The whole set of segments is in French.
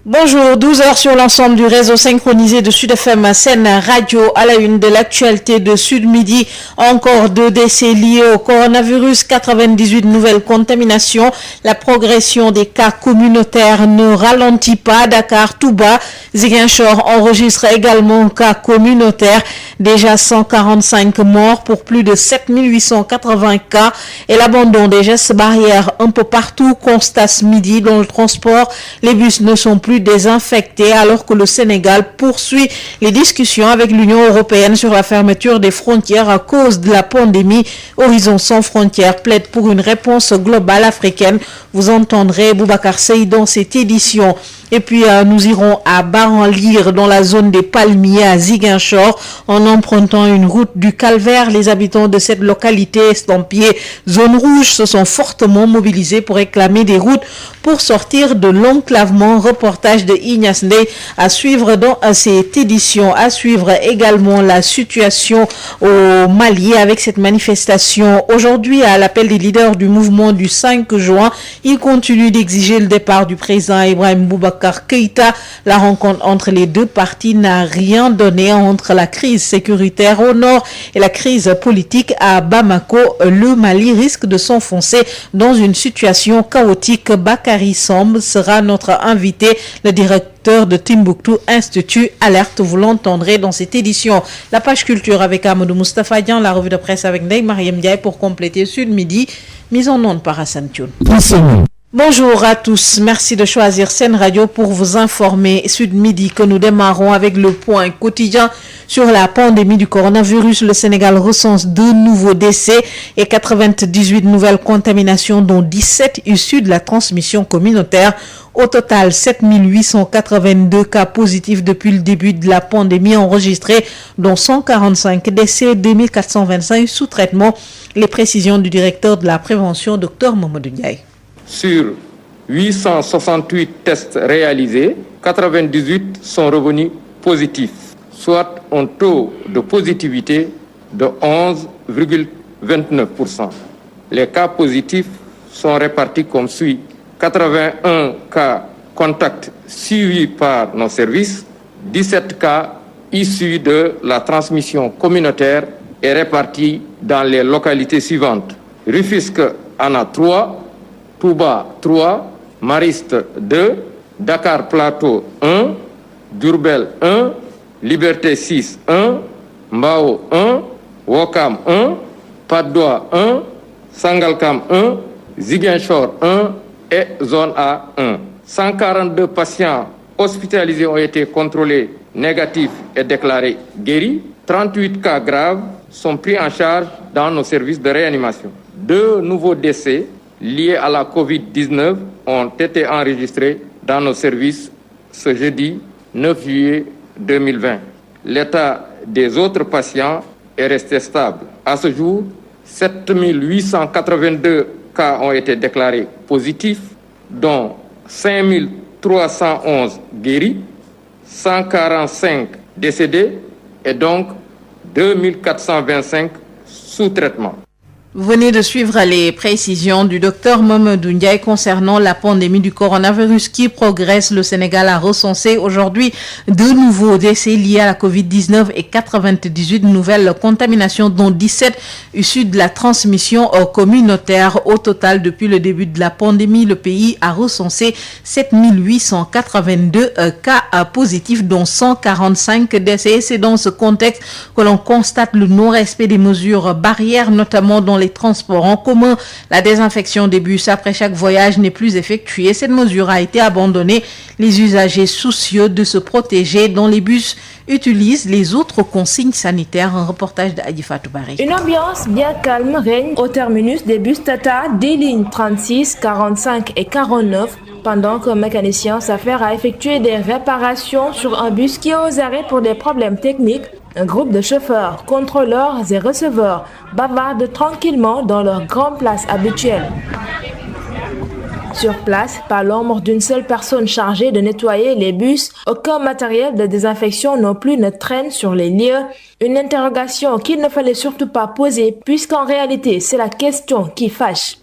Bonjour, 12 heures sur l'ensemble du réseau synchronisé de Sud FM Sen Radio. À la une de l'actualité de Sud Midi, encore 2 décès liés au coronavirus, 98 nouvelles contaminations. La progression des cas communautaires ne ralentit pas. Dakar, Touba, Ziguinchor enregistre également un cas communautaire. Déjà 145 morts pour plus de 7880 cas. Et l'abandon des gestes barrières un peu partout constate ce midi dans le transport. Les bus ne sont plus désinfectés alors que le Sénégal poursuit les discussions avec l'Union européenne sur la fermeture des frontières à cause de la pandémie. Horizon sans frontières plaide pour une réponse globale africaine. Vous entendrez Boubacar Sey dans cette édition. Et puis nous irons à Baranlire dans la zone des Palmiers à Ziguinchor en empruntant une route du Calvaire. Les habitants de cette localité estampillée zone rouge se sont fortement mobilisés pour réclamer des routes pour sortir de l'enclavement. Reportage de Ignace Ndeye à suivre dans cette édition. À suivre également la situation au Mali avec cette manifestation aujourd'hui à l'appel des leaders du mouvement du 5 juin. Ils continuent d'exiger le départ du président Ibrahim Boubacar Keïta. La rencontre entre les deux parties n'a rien donné entre la crise sécuritaire au nord et la crise politique à Bamako. Le Mali risque de s'enfoncer dans une situation chaotique. Bakary Samb sera notre invité, le directeur de Timbuktu Institut Alerte. Vous l'entendrez dans cette édition. La page culture avec Amadou Moustapha Dian, la revue de presse avec Ndeye Mariam Ndiaye pour compléter Sud Midi, mise en onde par Hassan Thioune. Bonjour à tous, merci de choisir Sen Radio pour vous informer. Sud Midi que nous démarrons avec le point quotidien sur la pandémie du coronavirus. Le Sénégal recense 2 nouveaux décès et 98 nouvelles contaminations dont 17 issues de la transmission communautaire. Au total, 7882 cas positifs depuis le début de la pandémie enregistrés, dont 145 décès et 2425 sous traitement. Les précisions du directeur de la prévention, Dr Mamadou Ndiaye. Sur 868 tests réalisés, 98 sont revenus positifs, soit un taux de positivité de 11,29%. Les cas positifs sont répartis comme suit. 81 cas contacts suivis par nos services, 17 cas issus de la transmission communautaire et répartis dans les localités suivantes. Rufisque en a 3, Touba 3, Mariste 2, Dakar Plateau 1, Diourbel 1, Liberté 6 1, Mbao 1, Ouakam 1, Patte d'Oie 1, Sangalkam 1, Ziguinchor 1 et Zone A 1. 142 patients hospitalisés ont été contrôlés négatifs et déclarés guéris. 38 cas graves sont pris en charge dans nos services de réanimation. 2 nouveaux décès liés à la COVID-19 ont été enregistrés dans nos services ce jeudi 9 juillet 2020. L'état des autres patients est resté stable. À ce jour, 7882 cas ont été déclarés positifs, dont 5311 guéris, 145 décédés et donc 2425 sous traitement. Vous venez de suivre les précisions du docteur Mamadou Ndiaye concernant la pandémie du coronavirus qui progresse. Le Sénégal a recensé aujourd'hui 2 nouveaux décès liés à la COVID-19 et 98 nouvelles contaminations, dont 17 issues de la transmission communautaire. Au total, depuis le début de la pandémie, le pays a recensé 7882 cas positifs, dont 145 décès. C'est dans ce contexte que l'on constate le non-respect des mesures barrières, notamment dans les transports en commun. La désinfection des bus après chaque voyage n'est plus effectuée. Cette mesure a été abandonnée. Les usagers soucieux de se protéger dans les bus utilisent les autres consignes sanitaires. Un reportage d'Adi Fatou Barry. Une ambiance bien calme règne au terminus des bus Tata des lignes 36, 45 et 49 pendant qu'un mécanicien s'affaire à effectuer des réparations sur un bus qui est aux arrêts pour des problèmes techniques. Un groupe de chauffeurs, contrôleurs et receveurs bavardent tranquillement dans leur grande place habituelle. Sur place, pas l'ombre d'une seule personne chargée de nettoyer les bus. Aucun matériel de désinfection non plus ne traîne sur les lieux. Une interrogation qu'il ne fallait surtout pas poser, puisqu'en réalité, c'est la question qui fâche.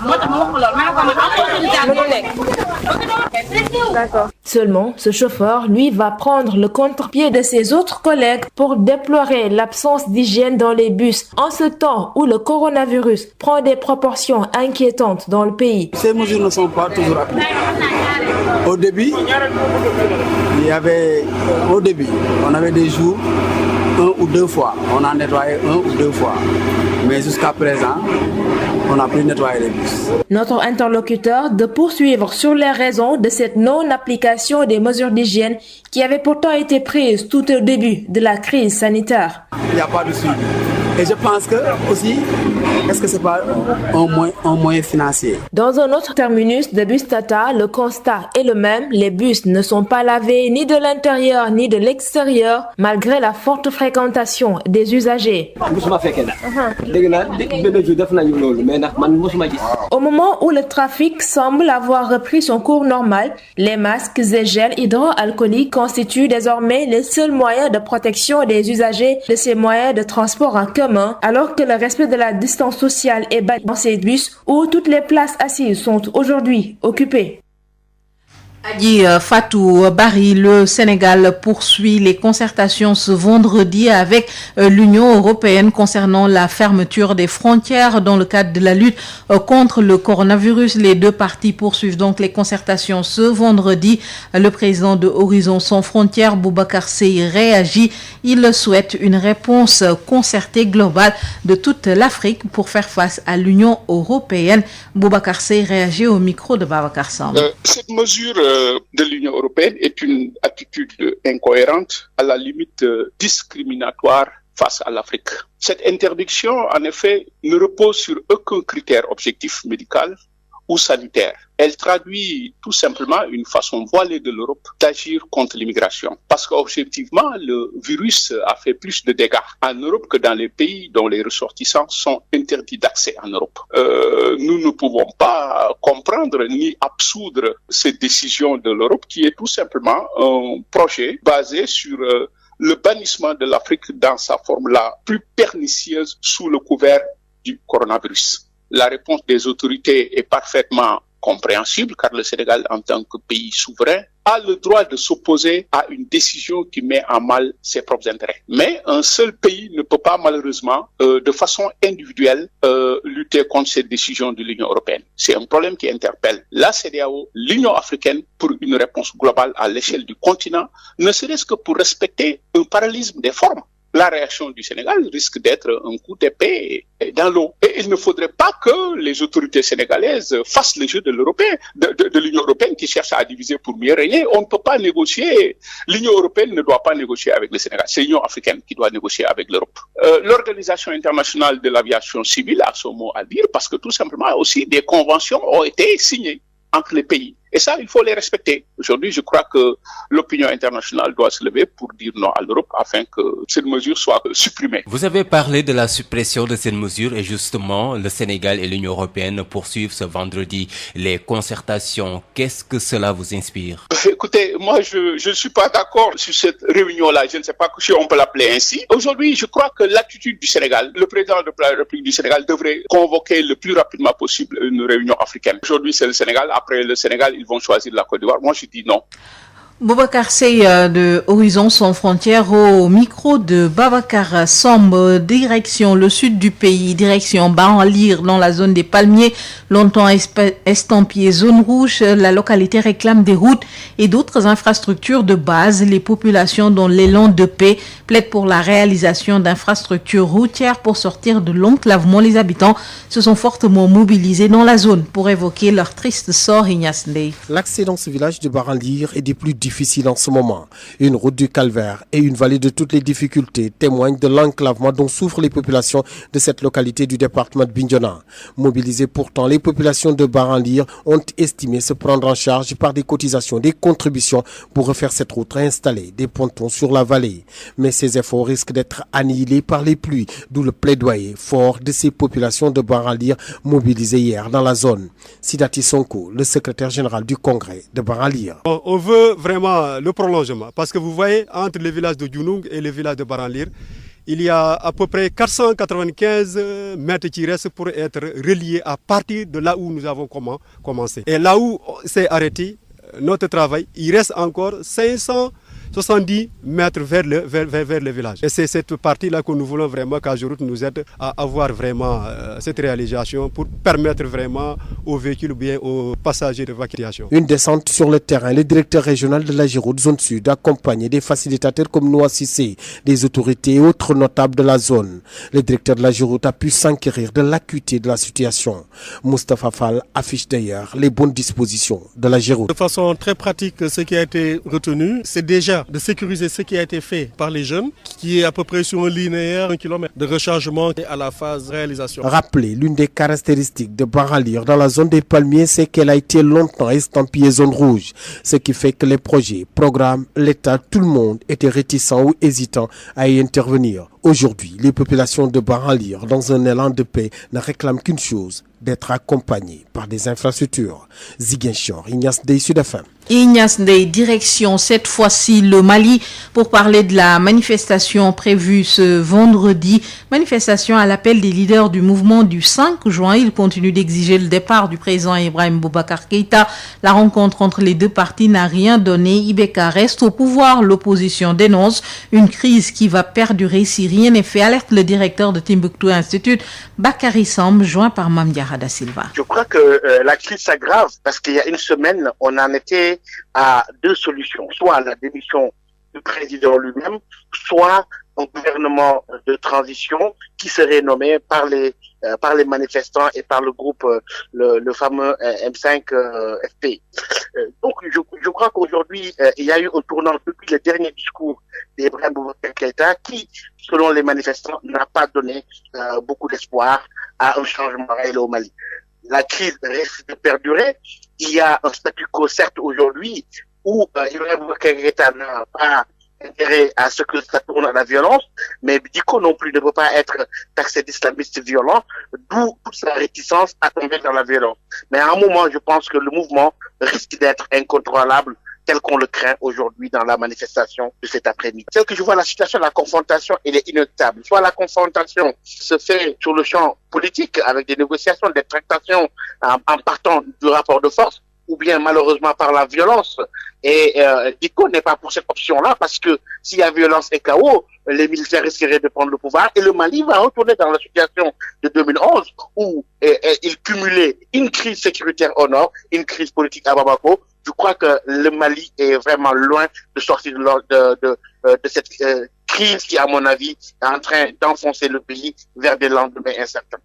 D'accord. Seulement, ce chauffeur, lui, va prendre le contre-pied de ses autres collègues pour déplorer l'absence d'hygiène dans les bus en ce temps où le coronavirus prend des proportions inquiétantes dans le pays. Ces mesures ne sont pas toujours appliquées. Au début, on avait des jours, 1 ou 2 fois. On a nettoyé 1 ou 2 fois. Mais jusqu'à présent, on n'a plus nettoyé les bus. Notre interlocuteur de poursuivre sur les raisons de cette non-application des mesures d'hygiène qui avaient pourtant été prises tout au début de la crise sanitaire. Il n'y a pas de suivi. Et je pense que aussi, est-ce que c'est pas un moyen financier? Dans un autre terminus de bus Tata, le constat est le même. Les bus ne sont pas lavés ni de l'intérieur ni de l'extérieur, malgré la forte fréquentation des usagers. Au moment où le trafic semble avoir repris son cours normal, les masques et gels hydroalcooliques constituent désormais les seuls moyens de protection des usagers de ces moyens de transport en commun, alors que le respect de la distance sociale est bâti dans ces bus où toutes les places assises sont aujourd'hui occupées. Adi Fatou Barry, le Sénégal poursuit les concertations ce vendredi avec l'Union européenne concernant la fermeture des frontières dans le cadre de la lutte contre le coronavirus. Les deux parties poursuivent donc les concertations ce vendredi. Le président de Horizon Sans Frontières, Boubacar Seye, réagit. Il souhaite une réponse concertée globale de toute l'Afrique pour faire face à l'Union européenne. Boubacar Seye réagit au micro de Babacar Samb. Cette mesure de l'Union européenne est une attitude incohérente, à la limite discriminatoire face à l'Afrique. Cette interdiction, en effet, ne repose sur aucun critère objectif médical ou sanitaire. Elle traduit tout simplement une façon voilée de l'Europe d'agir contre l'immigration. Parce qu'objectivement, le virus a fait plus de dégâts en Europe que dans les pays dont les ressortissants sont interdits d'accès en Europe. Nous ne pouvons pas comprendre ni absoudre cette décision de l'Europe qui est tout simplement un projet basé sur le bannissement de l'Afrique dans sa forme la plus pernicieuse sous le couvert du coronavirus. La réponse des autorités est parfaitement compréhensible car le Sénégal, en tant que pays souverain, a le droit de s'opposer à une décision qui met en mal ses propres intérêts. Mais un seul pays ne peut pas malheureusement, de façon individuelle, lutter contre cette décision de l'Union européenne. C'est un problème qui interpelle la CEDEAO, l'Union africaine pour une réponse globale à l'échelle du continent, ne serait-ce que pour respecter un parallélisme des formes. La réaction du Sénégal risque d'être un coup d'épée dans l'eau. Et il ne faudrait pas que les autorités sénégalaises fassent le jeu de l'Union européenne qui cherche à diviser pour mieux régner. On ne peut pas négocier. L'Union européenne ne doit pas négocier avec le Sénégal. C'est l'Union africaine qui doit négocier avec l'Europe. L'Organisation internationale de l'aviation civile a son mot à dire parce que tout simplement aussi des conventions ont été signées entre les pays. Et ça, il faut les respecter. Aujourd'hui, je crois que l'opinion internationale doit se lever pour dire non à l'Europe afin que cette mesure soit supprimée. Vous avez parlé de la suppression de cette mesure et justement, le Sénégal et l'Union européenne poursuivent ce vendredi les concertations. Qu'est-ce que cela vous inspire? Écoutez, moi, je ne suis pas d'accord sur cette réunion-là. Je ne sais pas si on peut l'appeler ainsi. Aujourd'hui, je crois que l'attitude du Sénégal, le président de la République du Sénégal devrait convoquer le plus rapidement possible une réunion africaine. Aujourd'hui, c'est le Sénégal. Après le Sénégal, ils vont choisir la Côte d'Ivoire. Moi, je dis non. Boubacar Seye de Horizon Sans Frontières au micro de Babacar Samb. Direction le sud du pays, direction Baranlir dans la zone des Palmiers, longtemps estampillée zone rouge. La localité réclame des routes et d'autres infrastructures de base. Les populations dont l'élan de paix plaident pour la réalisation d'infrastructures routières pour sortir de l'enclavement. Les habitants se sont fortement mobilisés dans la zone pour évoquer leur triste sort. Ignace Ndeye. L'accès dans ce village de Baranlir est des plus difficiles difficile en ce moment. Une route du calvaire et une vallée de toutes les difficultés témoignent de l'enclavement dont souffrent les populations de cette localité du département de Bignona. Mobilisées pourtant, les populations de Baranlir ont estimé se prendre en charge par des cotisations, des contributions pour refaire cette route, réinstaller des pontons sur la vallée. Mais ces efforts risquent d'être annihilés par les pluies, d'où le plaidoyer fort de ces populations de Baranlir mobilisées hier dans la zone. Sidati Sonko, le secrétaire général du congrès de Baranlir. On veut vraiment le prolongement parce que vous voyez, entre le village de Djounoung et le village de Baranlir, il y a à peu près 495 mètres qui restent pour être reliés à partir de là où nous avons commencé. Et là où c'est arrêté notre travail, il reste encore 570 mètres vers le village. Et c'est cette partie-là que nous voulons vraiment qu'Ageroute nous aide à avoir vraiment cette réalisation pour permettre vraiment aux véhicules ou bien aux passagers d'évacuation. Une descente sur le terrain, le directeur régional de l'Ageroute Zone Sud, accompagné des facilitateurs comme Noah Sissé, des autorités et autres notables de la zone. Le directeur de l'Ageroute a pu s'enquérir de l'acuité de la situation. Moustapha Fall affiche d'ailleurs les bonnes dispositions de l'Ageroute. De façon très pratique, ce qui a été retenu, c'est déjà de sécuriser ce qui a été fait par les jeunes, qui est à peu près sur un linéaire, 1 kilomètre de rechargement et à la phase réalisation. Rappelez, l'une des caractéristiques de Baranlir dans la zone des palmiers, c'est qu'elle a été longtemps estampillée zone rouge, ce qui fait que les projets, programmes, l'État, tout le monde était réticent ou hésitant à y intervenir. Aujourd'hui, les populations de Baranlir, dans un élan de paix, ne réclament qu'une chose, d'être accompagnées par des infrastructures. Ziguinchor, Ignace Dey, Sud FM. Ignace Dey, direction cette fois-ci le Mali pour parler de la manifestation prévue ce vendredi. Manifestation à l'appel des leaders du mouvement du 5 juin. Ils continuent d'exiger le départ du président Ibrahim Boubacar Keïta. La rencontre entre les deux partis n'a rien donné. Ibeka reste au pouvoir. L'opposition dénonce une crise qui va perdurer si rien n'est fait. Alerte le directeur de Timbuktu Institute, Bakary Samb, joint par Mamdiara da Silva. Je crois que la crise s'aggrave parce qu'il y a une semaine, on en était à deux solutions. Soit la démission du président lui-même, soit un gouvernement de transition qui serait nommé par les manifestants et par le groupe, le fameux M5 FP. Donc je crois qu'aujourd'hui, il y a eu un tournant depuis le dernier discours d'Ibrahim Boubacar Keïta qui, selon les manifestants, n'a pas donné beaucoup d'espoir à un changement réel au Mali. La crise risque de perdurer. Il y a un statu quo, certes, aujourd'hui, où Ibrahim Boubacar Keïta n'a pas intérêt à ce que ça tourne à la violence, mais Bidiko non plus ne peut pas être taxé d'islamiste violent, d'où toute sa réticence à tomber dans la violence. Mais à un moment, je pense que le mouvement risque d'être incontrôlable tel qu'on le craint aujourd'hui dans la manifestation de cet après-midi. Tel que je vois la situation, la confrontation, elle est inéluctable. Soit la confrontation se fait sur le champ politique avec des négociations, des tractations en partant du rapport de force, ou bien malheureusement par la violence. Et Diko n'est pas pour cette option-là parce que s'il y a violence et chaos, les militaires risqueraient de prendre le pouvoir et le Mali va retourner dans la situation de 2011 où il cumulait une crise sécuritaire au nord, une crise politique à Bamako. Je crois que le Mali est vraiment loin de sortir de cette crise qui, à mon avis, est en train d'enfoncer le pays vers des lendemains incertains.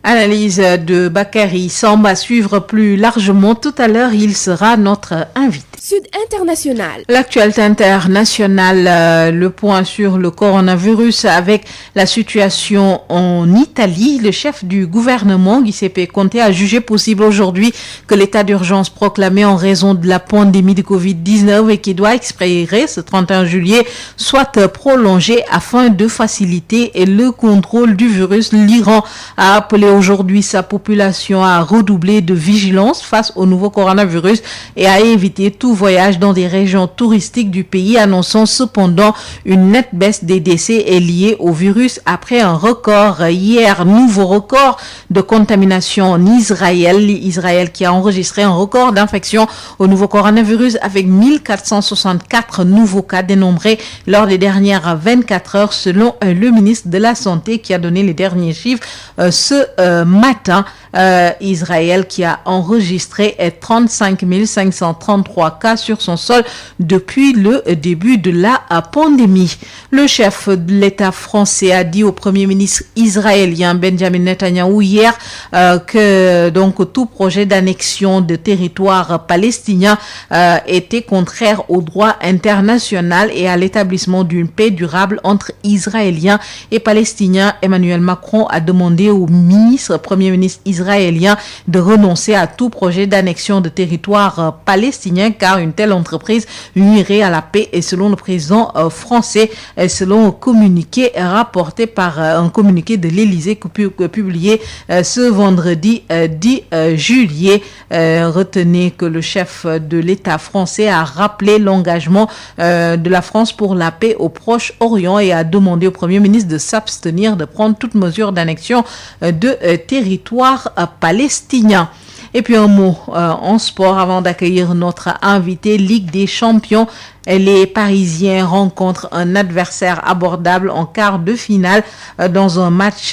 Analyse de Bakary Samb à suivre plus largement. Tout à l'heure, il sera notre invité. Sud International. L'actualité internationale, le point sur le coronavirus avec la situation en Italie. Le chef du gouvernement, Giuseppe Conte, a jugé possible aujourd'hui que l'état d'urgence proclamé en raison de la pandémie de Covid-19 et qui doit expirer ce 31 juillet soit prolongé afin de faciliter le contrôle du virus. L'Iran a appelé aujourd'hui sa population à redoubler de vigilance face au nouveau coronavirus et à éviter tout voyage dans des régions touristiques du pays, annonçant cependant une nette baisse des décès liés au virus après un record hier, nouveau record de contamination en Israël. Israël qui a enregistré un record d'infection au nouveau coronavirus avec 1464 nouveaux cas dénombrés lors des dernières 24 heures selon le ministre de la Santé qui a donné les derniers chiffres ce matin. Israël qui a enregistré 35 533 cas sur son sol depuis le début de la pandémie. Le chef de l'État français a dit au Premier ministre israélien Benjamin Netanyahou hier que donc tout projet d'annexion de territoire palestinien était contraire au droit international et à l'établissement d'une paix durable entre Israéliens et Palestiniens. Emmanuel Macron a demandé au Premier ministre israélien de renoncer à tout projet d'annexion de territoire palestinien car une telle entreprise nuirait à la paix et selon le président français, selon un communiqué rapporté par un communiqué de l'Élysée publié ce vendredi 10 juillet. Retenez que le chef de l'État français a rappelé l'engagement de la France pour la paix au Proche-Orient et a demandé au Premier ministre de s'abstenir de prendre toute mesure d'annexion de territoire palestinien. Et puis un mot en sport avant d'accueillir notre invité. Ligue des Champions, les Parisiens rencontrent un adversaire abordable en quart de finale dans un match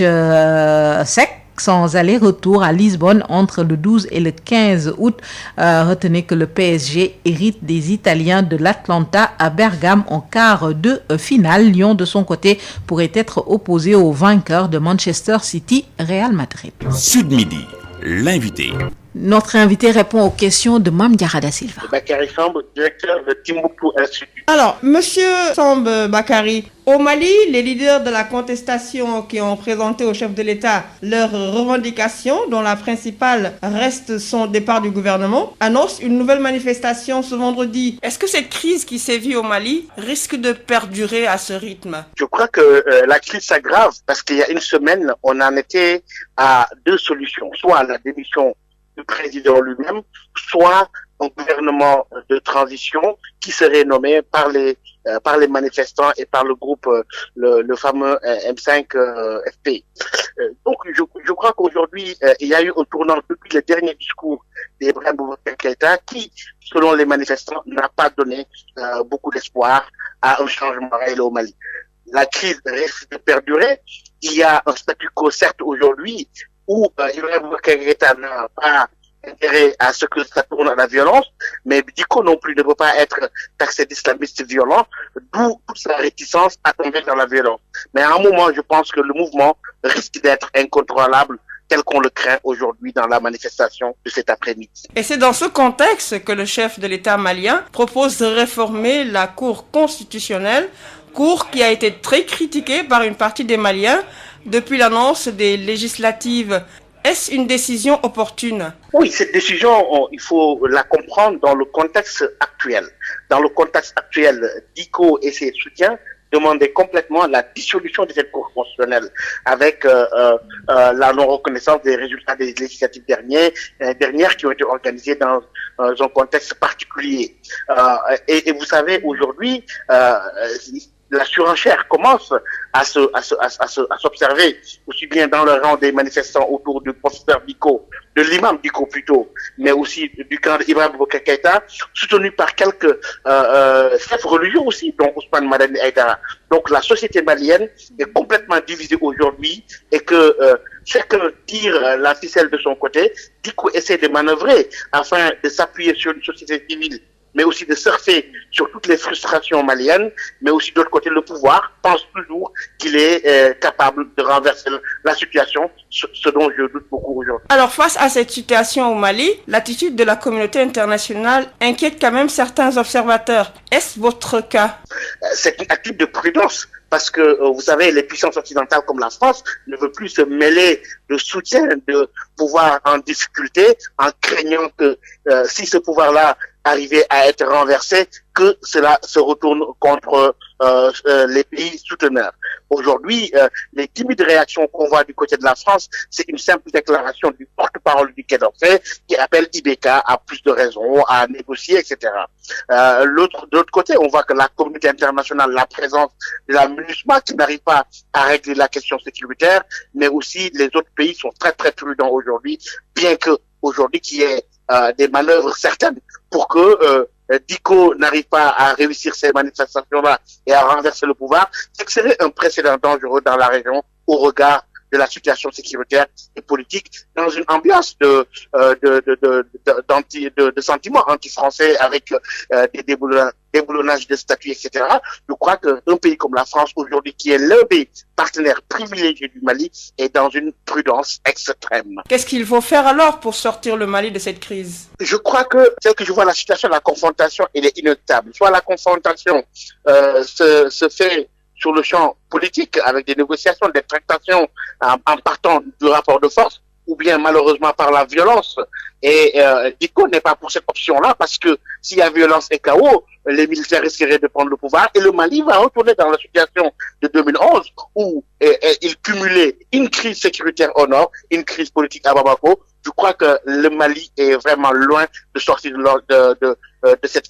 sec sans aller-retour à Lisbonne entre le 12 et le 15 août. Retenez que le PSG hérite des Italiens de l'Atlanta à Bergame en quart de finale. Lyon, de son côté, pourrait être opposé au vainqueur de Manchester City, Real Madrid. Sud Midi, l'invité. Notre invité répond aux questions de Mame Diarra Da Silva. Bakary Samb, directeur de Timbuktu Institute. Alors, Monsieur Samb Bakary, au Mali, les leaders de la contestation qui ont présenté au chef de l'État leurs revendications, dont la principale reste son départ du gouvernement, annoncent une nouvelle manifestation ce vendredi. Est-ce que cette crise qui sévit au Mali risque de perdurer à ce rythme? Je crois que la crise s'aggrave parce qu'il y a une semaine, on en était à deux solutions, soit la démission du président lui-même, soit un gouvernement de transition qui serait nommé par les manifestants et par le groupe, le fameux M5 FP. Donc je crois qu'aujourd'hui il y a eu un tournant depuis le dernier discours d'Ibrahim Boubacar Keïta qui, selon les manifestants, n'a pas donné beaucoup d'espoir à un changement réel au Mali. La crise risque de perdurer. Il y a un statu quo certes aujourd'hui où Ibrahim Boubacar Keïta n'a pas intérêt à ce que ça tourne à la violence, mais Diko non plus ne peut pas être taxé d'islamiste violent, d'où toute sa réticence à tomber dans la violence. Mais à un moment, je pense que le mouvement risque d'être incontrôlable tel qu'on le craint aujourd'hui dans la manifestation de cet après-midi. Et c'est dans ce contexte que le chef de l'État malien propose de réformer la Cour constitutionnelle, cour qui a été très critiquée par une partie des Maliens depuis l'annonce des législatives. Est-ce une décision opportune? Oui, cette décision, il faut la comprendre dans le contexte actuel. Dans le contexte actuel, Diko et ses soutiens demandaient complètement la dissolution de cette Cour constitutionnelle avec la non-reconnaissance des résultats des législatives dernières qui ont été organisées dans un contexte particulier. Et vous savez, aujourd'hui, la surenchère commence à s'observer aussi bien dans le rang des manifestants autour du professeur Diko, de l'imam Diko plutôt, mais aussi du camp d'Ibrahim Boubacar Keïta, soutenu par quelques chefs religieux aussi, dont Ousmane Madani Aïdara. Donc la société malienne est complètement divisée aujourd'hui et que chacun tire la ficelle de son côté. Diko essaie de manœuvrer afin de s'appuyer sur une société civile, mais aussi de surfer sur toutes les frustrations maliennes, mais aussi de l'autre côté, le pouvoir pense toujours qu'il est capable de renverser la situation, ce dont je doute beaucoup aujourd'hui. Alors face à cette situation au Mali, l'attitude de la communauté internationale inquiète quand même certains observateurs. Est-ce votre cas? C'est une attitude de prudence. Parce que, vous savez, les puissances occidentales comme la France ne veulent plus se mêler de soutien de pouvoir en difficulté en craignant que si ce pouvoir-là arrivait à être renversé, que cela se retourne contre les pays souteneurs. Aujourd'hui, les timides réactions qu'on voit du côté de la France, c'est une simple déclaration du porte-parole du Quai d'Orsay qui appelle IBK à plus de raisons, à négocier, etc. De l'autre côté, on voit que la communauté internationale, la présence de la MINUSMA qui n'arrive pas à régler la question sécuritaire, mais aussi les autres pays sont très très prudents aujourd'hui, bien que aujourd'hui qu'il y ait des manœuvres certaines pour que Diko n'arrive pas à réussir ces manifestations-là et à renverser le pouvoir, c'est que serait un précédent dangereux dans la région au regard de la situation sécuritaire et politique dans une ambiance de sentiments anti-français avec des déboulonnages de statuts, etc. Je crois qu'un pays comme la France aujourd'hui, qui est l'un des partenaires privilégiés du Mali, est dans une prudence extrême. Qu'est-ce qu'il faut faire alors pour sortir le Mali de cette crise? Je crois que, tel que je vois la situation, la confrontation, elle est inéluctable. Soit la confrontation se fait sur le champ politique avec des négociations, des tractations en partant du rapport de force, ou bien malheureusement par la violence. Et DICO n'est pas pour cette option-là, parce que s'il y a violence et chaos, les militaires risqueraient de prendre le pouvoir, et le Mali va retourner dans la situation de 2011, où il cumulait une crise sécuritaire au nord, une crise politique à Bamako. Je crois que le Mali est vraiment loin de sortir de cette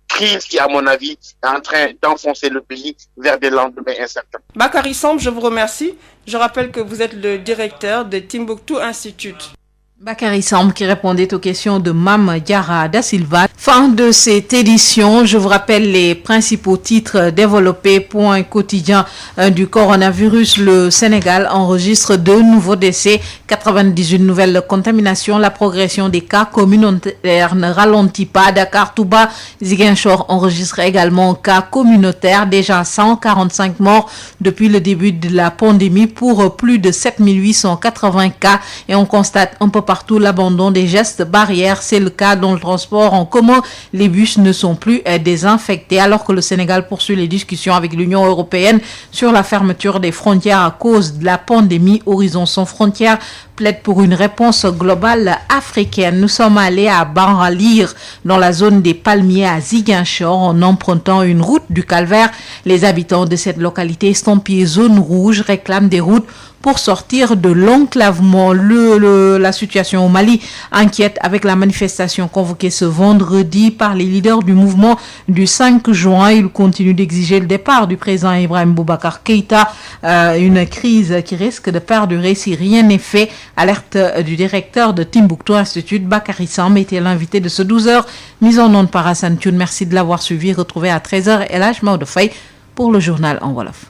crise qui, à mon avis, est en train d'enfoncer le pays vers des lendemains incertains. Bakary Samb, je vous remercie. Je rappelle que vous êtes le directeur de Timbuktu Institute. Bakary Samb qui répondait aux questions de Mame Diarra Da Silva. Fin de cette édition. Je vous rappelle les principaux titres développés pour un quotidien du coronavirus. Le Sénégal enregistre 2 nouveaux décès, 98 nouvelles contaminations. La progression des cas communautaires ne ralentit pas. Dakar, Touba, Ziguinchor enregistre également cas communautaires. Déjà 145 morts depuis le début de la pandémie pour plus de 7880 cas. Et on constate un peu partout l'abandon des gestes barrières. C'est le cas dans le transport en commun. Les bus ne sont plus désinfectés alors que le Sénégal poursuit les discussions avec l'Union européenne sur la fermeture des frontières à cause de la pandémie. Horizon sans frontières plaide pour une réponse globale africaine. Nous sommes allés à Banralir, dans la zone des Palmiers à Ziguinchor, en empruntant une route du Calvaire. Les habitants de cette localité estampillée zone rouge réclament des routes pour sortir de l'enclavement. La situation au Mali inquiète avec la manifestation convoquée ce vendredi par les leaders du mouvement du 5 juin. Ils continuent d'exiger le départ du président Ibrahim Boubacar Keïta. Une crise qui risque de perdurer si rien n'est fait. Alerte du directeur de Timbuktu Institute, Bakary Samb, était l'invité de ce 12h. Mise en onde par Hassan Thioune. Merci de l'avoir suivi. Retrouvé à 13h. El Hadj Maodo Faye pour le journal en Wolof.